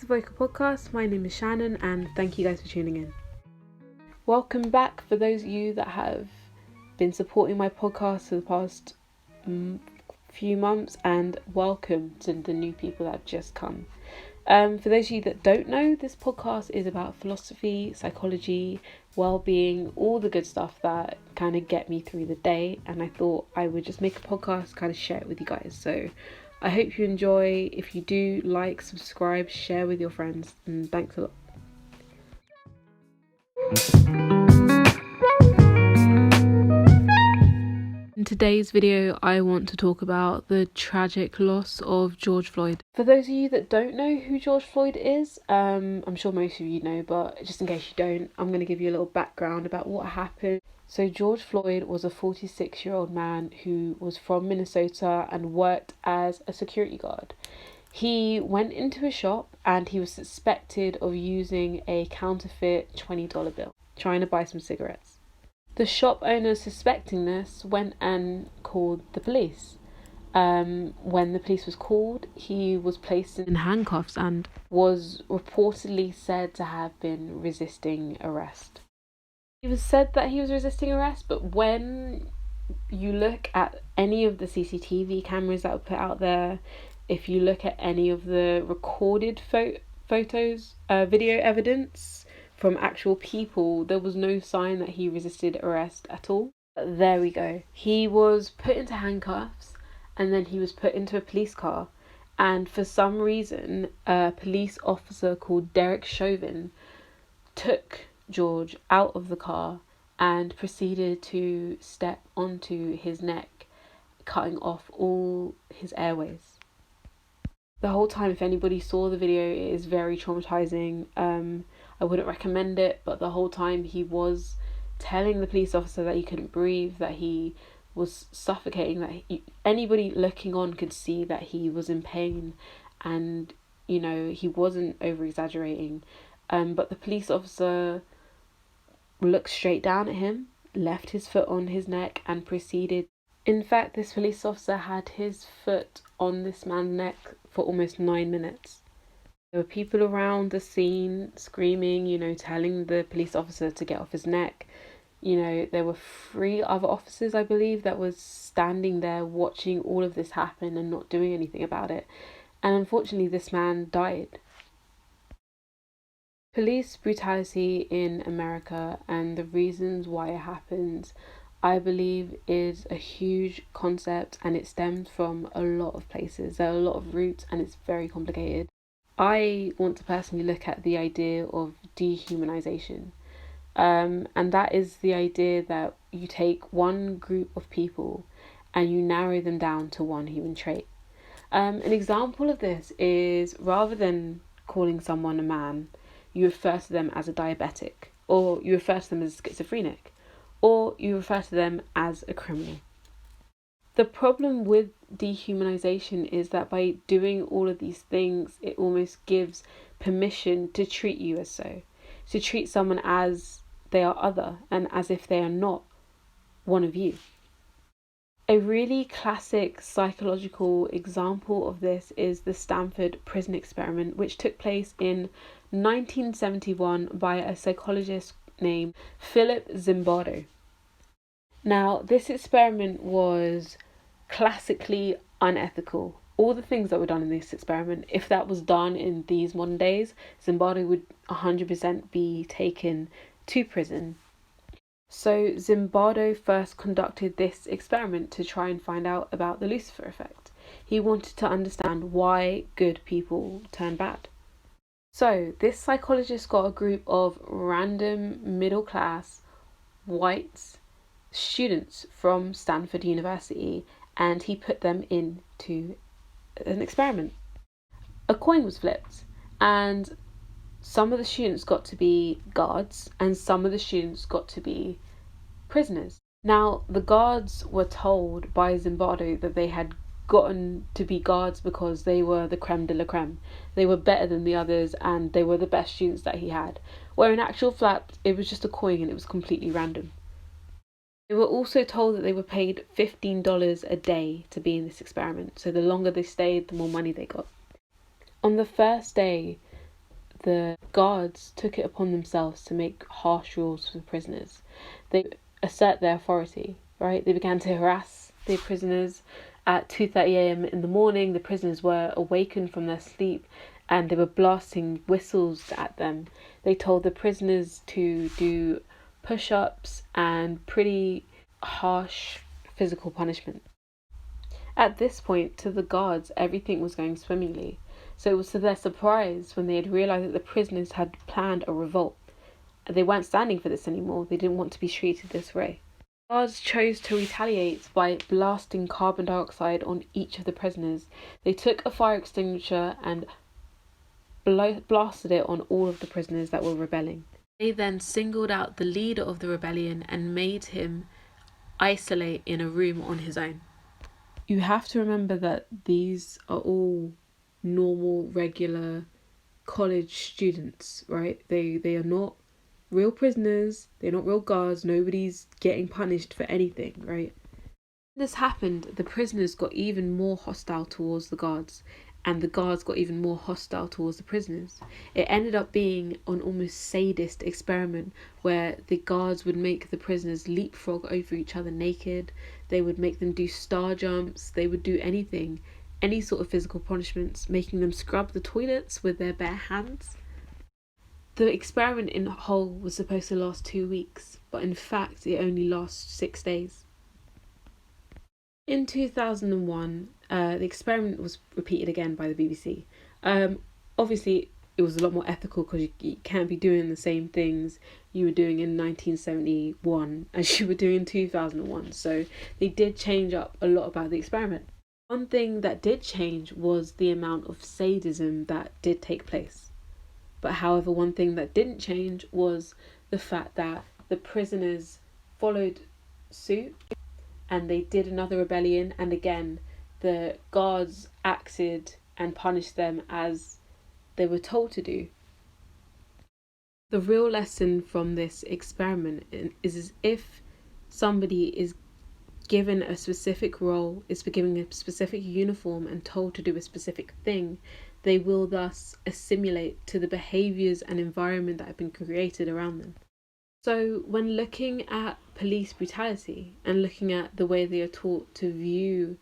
to the Vocal Podcast. My name is Shannon and thank you guys for tuning in. Welcome back for those of you that have been supporting my podcast for the past few months, and welcome to the new people that have just come. For those of you that don't know, this podcast is about philosophy, psychology, well-being, all the good stuff that kind of get me through the day, and I thought I would just make a podcast, kind of share it with you guys. So I hope you enjoy. If you do, like, subscribe, share with your friends, and thanks a lot. In today's video, I want to talk about the tragic loss of George Floyd. For those of you that don't know who George Floyd is, I'm sure most of you know, but just in case you don't, I'm going to give you a little background about what happened. So George Floyd was a 46-year-old man who was from Minnesota and worked as a security guard. He went into a shop and he was suspected of using a counterfeit $20 bill, trying to buy some cigarettes. The shop owner, suspecting this, went and called the police. When the police was called, he was placed in handcuffs and was reportedly said to have been resisting arrest. It was said that he was resisting arrest, but when you look at any of the CCTV cameras that were put out there, if you look at any of the recorded photos, video evidence from actual people, there was no sign that he resisted arrest at all. But there we go. He was put into handcuffs and then he was put into a police car. And for some reason, a police officer called Derek Chauvin took George out of the car and proceeded to step onto his neck, cutting off all his airways. The whole time, if anybody saw the video, it is very traumatizing. I wouldn't recommend it, but the whole time he was telling the police officer that he couldn't breathe, that he was suffocating, that anybody looking on could see that he was in pain, and he wasn't over exaggerating. But the police officer looked straight down at him, left his foot on his neck, and proceeded. In fact, this police officer had his foot on this man's neck for almost 9 minutes. There were people around the scene screaming, telling the police officer to get off his neck. There were 3 other officers, I believe, that was standing there watching all of this happen and not doing anything about it. And unfortunately, this man died. Police brutality in America and the reasons why it happens, I believe, is a huge concept, and it stems from a lot of places. There are a lot of roots and it's very complicated. I want to personally look at the idea of dehumanization. And that is the idea that you take one group of people and you narrow them down to one human trait. An example of this is, rather than calling someone a man, you refer to them as a diabetic, or you refer to them as a schizophrenic, or you refer to them as a criminal. The problem with dehumanization is that by doing all of these things, it almost gives permission to treat you as so, to treat someone as they are other and as if they are not one of you. A really classic psychological example of this is the Stanford prison experiment, which took place in 1971 by a psychologist named Philip Zimbardo. Now, this experiment was classically unethical. All the things that were done in this experiment, if that was done in these modern days, Zimbardo would 100% be taken to prison. So Zimbardo first conducted this experiment to try and find out about the Lucifer effect. He wanted to understand why good people turn bad. So this psychologist got a group of random middle-class white students from Stanford University, and he put them into an experiment. A coin was flipped, and some of the students got to be guards and some of the students got to be prisoners. Now, the guards were told by Zimbardo that they had gotten to be guards because they were the creme de la creme. They were better than the others and they were the best students that he had. Where in actual fact, it was just a coin and it was completely random. They were also told that they were paid $15 a day to be in this experiment. So the longer they stayed, the more money they got. On the first day, the guards took it upon themselves to make harsh rules for the prisoners. They assert their authority, right? They began to harass the prisoners. At 2:30 a.m. in the morning, the prisoners were awakened from their sleep and they were blasting whistles at them. They told the prisoners to do push-ups and pretty harsh physical punishment. At this point, to the guards, everything was going swimmingly. So it was to their surprise when they had realised that the prisoners had planned a revolt. They weren't standing for this anymore. They didn't want to be treated this way. Guards chose to retaliate by blasting carbon dioxide on each of the prisoners. They took a fire extinguisher and blasted it on all of the prisoners that were rebelling. They then singled out the leader of the rebellion and made him isolate in a room on his own. You have to remember that these are all normal, regular college students, right? They are not real prisoners, they're not real guards, nobody's getting punished for anything, right? When this happened, the prisoners got even more hostile towards the guards, and the guards got even more hostile towards the prisoners. It ended up being an almost sadist experiment where the guards would make the prisoners leapfrog over each other naked, they would make them do star jumps, they would do anything, any sort of physical punishments, making them scrub the toilets with their bare hands. The experiment in whole was supposed to last 2 weeks, but in fact it only lasts 6 days. In 2001, the experiment was repeated again by the BBC. Obviously, it was a lot more ethical because you can't be doing the same things you were doing in 1971 as you were doing in 2001. So they did change up a lot about the experiment. One thing that did change was the amount of sadism that did take place. But however, one thing that didn't change was the fact that the prisoners followed suit and they did another rebellion, and again the guards acted and punished them as they were told to do. The real lesson from this experiment is if somebody is given a specific role, is given a specific uniform and told to do a specific thing, they will thus assimilate to the behaviours and environment that have been created around them. So when looking at police brutality and looking at the way they are taught to view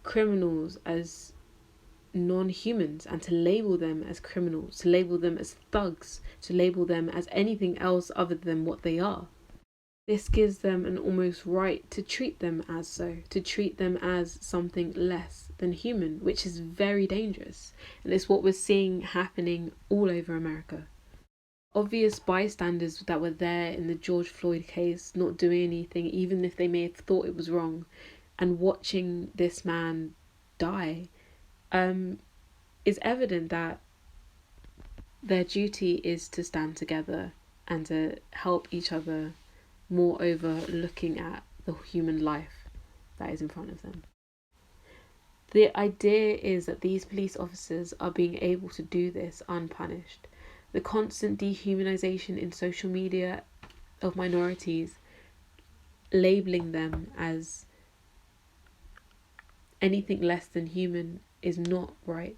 criminals as non-humans and to label them as criminals, to label them as thugs, to label them as anything else other than what they are, this gives them an almost right to treat them as so, to treat them as something less than human, which is very dangerous. And it's what we're seeing happening all over America. Obvious bystanders that were there in the George Floyd case, not doing anything, even if they may have thought it was wrong, and watching this man die, is evident that their duty is to stand together and to help each other, moreover looking at the human life that is in front of them. The idea is that these police officers are being able to do this unpunished. The constant dehumanization in social media of minorities, labeling them as anything less than human, is not right.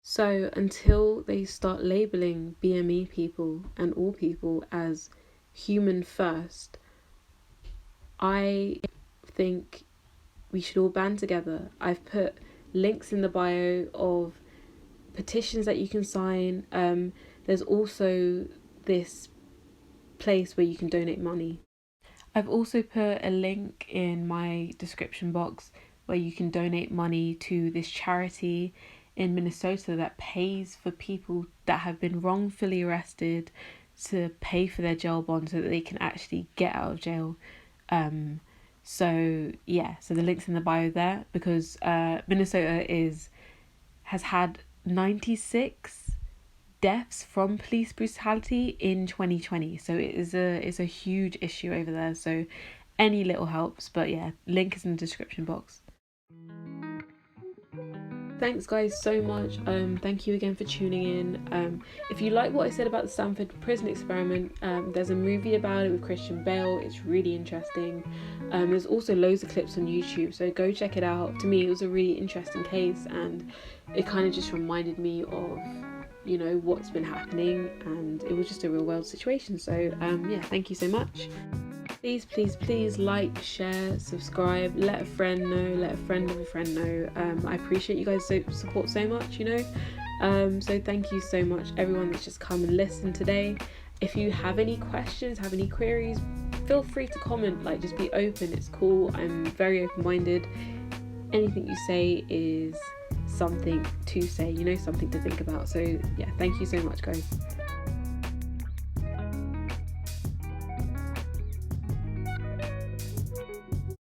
So until they start labeling BME people and all people as human first, I think we should all band together. I've put links in the bio of petitions that you can sign. There's also this place where you can donate money. I've also put a link in my description box where you can donate money to this charity in Minnesota that pays for people that have been wrongfully arrested to pay for their jail bond so that they can actually get out of jail. So the link's in the bio there, because Minnesota has had 96 deaths from police brutality in 2020, so it's a huge issue over there, so any little helps. But yeah, link is in the description box. Thanks guys so much. Thank you again for tuning in. If you like what I said about the Stanford prison experiment, there's a movie about it with Christian Bale. It's really interesting. There's also loads of clips on YouTube, so go check it out. To me, it was a really interesting case, and it kind of just reminded me of you know, what's been happening, and it was just a real world situation. So yeah, thank you so much. Please, please, please like, share, subscribe, let a friend know, let a friend of a friend know. I appreciate you guys' support so much, you know. So thank you so much, everyone that's just come and listened today. If you have any questions, have any queries, feel free to comment. Like, just be open. It's cool. I'm very open-minded. Anything you say is something to say, you know, something to think about. So yeah, thank you so much, guys.